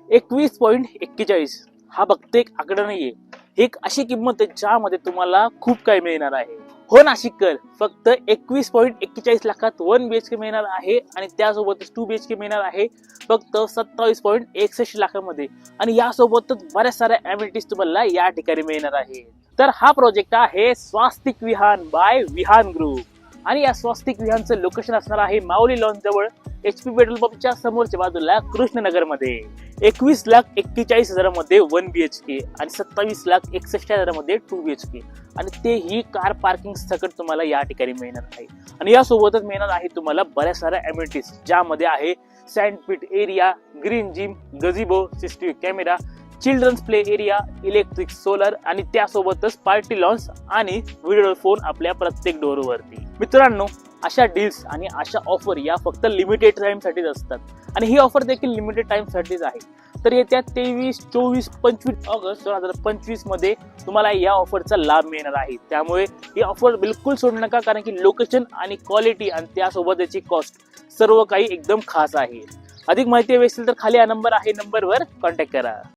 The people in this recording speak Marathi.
21.41 हा फक्त एक आकडा नाहीये, एक अशी किंमत आहे ज्यामध्ये तुम्हाला खूप काही मिळणार आहे. हो नाशिककर, फक्त 21.41 लाखात 1 BHK मिळणार आहे आणि त्यासोबतच 2 BHK मिळणार आहे फक्त 27.61 लाखामध्ये. आणि यासोबतच बऱ्याच साऱ्या अमेनिटीज तुम्हाला या ठिकाणी मिळणार आहे. तर हा प्रोजेक्ट आहे स्वास्तिक विहान बाय विहान ग्रुप. आणि या स्वास्तिक विहानचं लोकेशन असणार आहे माऊली लॉन जवळ, HP पेट्रोल पंपच्या समोरच्या बाजूला, कृष्णनगरमध्ये. 21,41,000 मध्ये 1 BHK आणि 27,61,000 मध्ये 2 BHK आणि तेही कार पार्किंग सकट तुम्हाला या ठिकाणी मिळणार आहे. आणि यासोबतच मिळणार आहे तुम्हाला बऱ्याच साऱ्या अमेनिटीज, ज्यामध्ये आहे sandpit area, green gym, gazebo, CCTV camera, children's play area, electric solar आणि त्यासोबतच पार्टी लॉन्स आणि व्हिडिओ फोन आपल्या प्रत्येक डोरवरती. मित्रांनो, अशा डील्स आणि अशा ऑफर या फक्त लिमिटेड टाइम साठीच असतात आणि ही ऑफर देखील लिमिटेड टाइम साठीच आहे. तर येत्या 23, 24, 25 ऑगस्ट 2025 मध्ये तुम्हाला या ऑफरचा लाभ मिळणार आहे. त्यामुळे ही ऑफर बिलकुल सोडू नका, कारण की लोकेशन आणि क्वालिटी आणि त्यासोबत याची कॉस्ट सर्व काही एकदम खास आहे. अधिक माहिती हवी असेल तर खाली हा नंबर आहे, नंबरवर कॉन्टॅक्ट करा.